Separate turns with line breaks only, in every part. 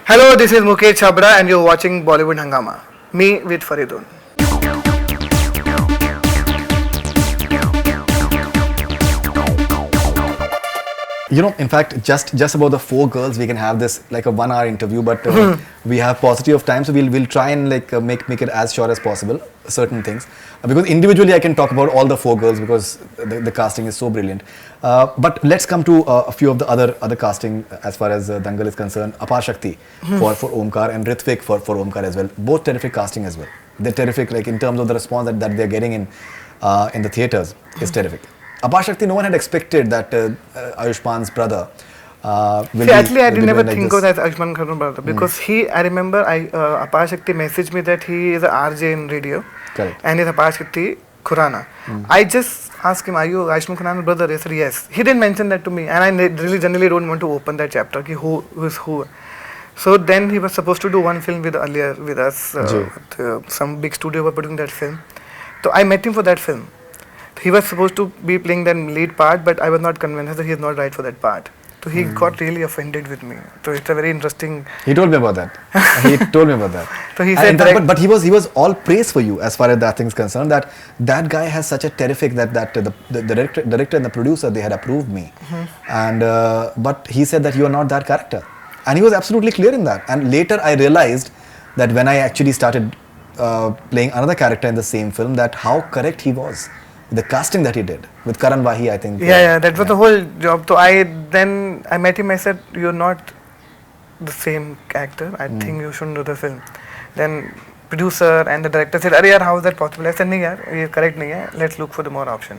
Hello, this is Mukesh Chhabra and you're watching Bollywood Hungama. Me with Faridun.
You know, in fact, just about the 4 girls, we can have this like a 1-hour interview, but we have paucity of time, so we'll try and like make it as short as possible. Certain things, because individually I can talk about all the 4 girls because the casting is so brilliant. But let's come to a few of the other casting as far as Dangal is concerned. Aparshakti for Omkar and Ritvik for Omkar as well. Both terrific casting as well. They're terrific, like in terms of the response that they're getting in the theaters is terrific. Aparshakti, no one had expected that Ayushman's brother will
actually, I did never
like
think of that Ayushman Khurrana brother because I remember Aparshakti messaged me that he is a RJ in radio.
Correct.
And he's Aparshakti Khurrana. I just asked him, are you Ayushman Khurrana's brother? He said yes. He didn't mention that to me, and I really generally don't want to open that chapter. Ki who is who. So then he was supposed to do one film with us. Some big studio were putting that film. So I met him for that film. He was supposed to be playing the lead part, but I was not convinced that he is not right for that part. So he got really offended with me. So it's a very interesting.
He told me about that. He told me about that.
So he said,
but he was all praise for you as far as that thing is concerned. That guy has such a terrific the director and the producer, they had approved me, and but he said that you are not that character, and he was absolutely clear in that. And later I realized that when I actually started playing another character in the same film, that how correct he was. The casting that he did with Karan Wahi, I think.
Yeah, that was the whole job. So I met him. I said, "You're not the same actor. I think you shouldn't do the film." Then producer and the director said, "Arey yaar, how is that possible?" I said, "Nahi yaar, ye correct nahi hai. Let's look for the more option."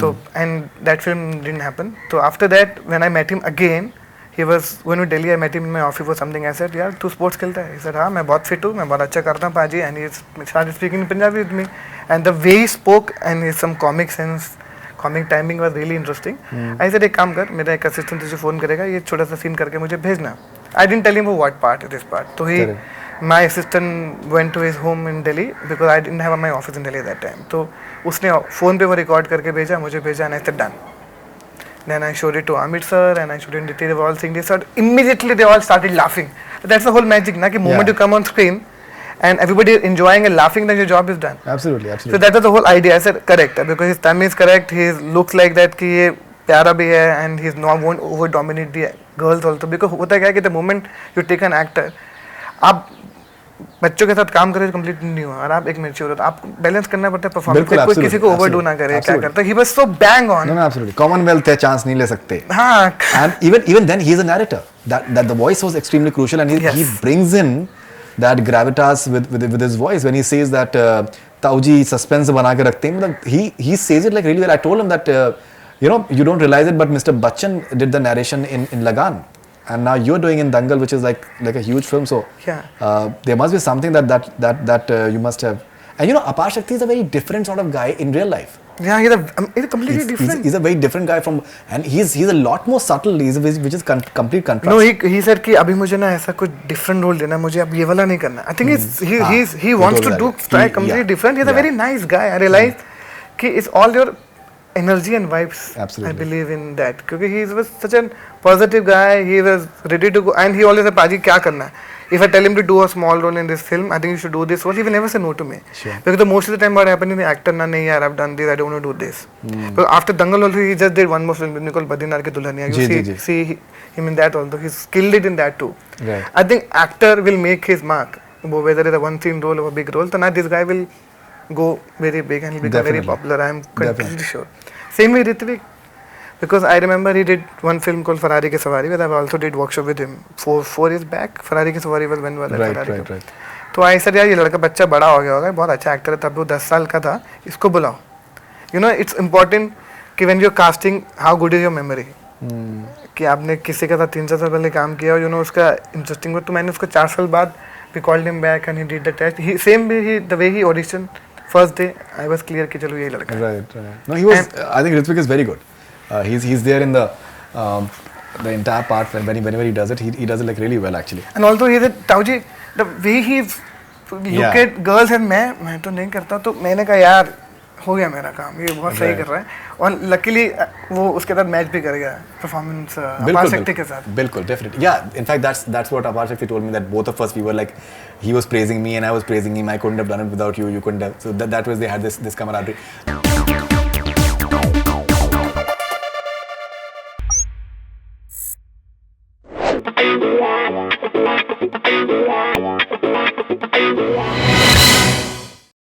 So and that film didn't happen. So after that, when I met him again, he was going to Delhi. I met him in my office for something. I said, "यार, तू sports खेलता है?" He said, "हाँ, मैं बहुत fit हूँ. मैं बहुत अच्छा करता हूँ पाजी." And he started speaking in Punjabi with me. And the way he spoke and his some comic sense, comic timing was really interesting. I said, "एक काम कर, मेरा एक assistant तुझे phone करेगा. ये छोटा सा scene करके मुझे भेजना." I didn't tell him what part, this part. So my assistant went to his home in Delhi because I didn't have my office in Delhi at that time. तो उसने phone पे वो record करके भेजा, मुझे भेजा, and I said done. Then I showed it to Amit sir and I showed it to Niti. They were all seeing this. Immediately they all started laughing. But that's the whole magic, na? Ki moment you come on screen and everybody is enjoying and laughing, then your job is done.
Absolutely.
So that was the whole idea. I said correct because his Tamil is correct. He looks like that कि ये प्यारा भी है and he's not won't over dominate the girls also. Because होता क्या है कि the moment you take an actor, आप बच्चों के साथ काम करे कंप्लीट नहीं हुआ और आप एक मैच्योर हो तो आपको बैलेंस करना पड़ता है परफॉर्मेंस में कोई किसी को ओवरडू ना करे क्या करता है he was so bang on
no absolutely commonwealth है चांस नहीं ले सकते
हां
and even then he is a narrator that the voice was extremely crucial and he brings in that gravitas with his voice when he says that Tauji suspense बना के रखते हैं मतलब he says it like really well I told him that you know you don't realize it but Mr. Bachchan did the narration in Lagan and now you're doing in Dangal which is like a huge film so there must be something that you must have and you know Aparshakti is a very different sort of guy in real life.
Yeah, he's a completely different.
He's a very different guy from and he's a lot more subtle which is complete contrast.
No, he said कि अभी मुझे ना ऐसा कुछ different role देना मुझे अब ये वाला नहीं करना. I think he wants to try completely different. He's a very nice guy. I realized कि it's all your energy and vibes.
Absolutely.
I believe in that because he was such a positive guy. He was ready to go and he always said Paji क्या करना है. If I tell him to do a small role in this film, I think you should do this role. He will never say no to me.
Sure.
Because most of the time what happened is the actor na nahi yaar I've done this I don't want to do this. But after Dangal also he just did one more film called Badrinath Ki Dulhaniya. You see him in that also. He's killed it in that too.
Right.
I think actor will make his mark. Whether it's a one scene role or a big role, so now this guy will go very big and he'll become very popular. I am completely sure. Same with Ritvik. Because I remember he did one film called Ferrari Ki Sawari where I also did workshop with him 4 years back. Ferrari Ki Sawari was when was
right.
तो आई sir यार ये लड़का बच्चा बड़ा हो गया होगा बहुत अच्छा एक्टर है तब वो 10 साल का था इसको बुलाओ यू नो इट्स इम्पोर्टेंट कि when you are casting how good is your memory कि आपने किसी के साथ 3 साल पहले काम किया और यू नो उसका इंटरेस्टिंग तो मैंने उसको 4 साल बाद we called him back and he did the test he same way the way he audition first day I was clear कि चलो यही लड़का
right no he was I think Hrithik is very good he's there in the entire part whenever he does it he does it like really well actually
and also he said Tauji the way he look at girls and मैं तो नहीं करता तो मैंने कहा यार हो गया मेरा काम, ये बहुत सही कर रहा है. और लकीली वो उसके साथ मैच भी कर गया परफॉर्मेंस अपारशक्ति के साथ.
बिल्कुल, definitely. Yeah, in fact, that's what Aparshakti told me, that both of us, we were like, he was praising me and I was praising him. I couldn't have done it without you. You couldn't have. So that was, they had this camaraderie.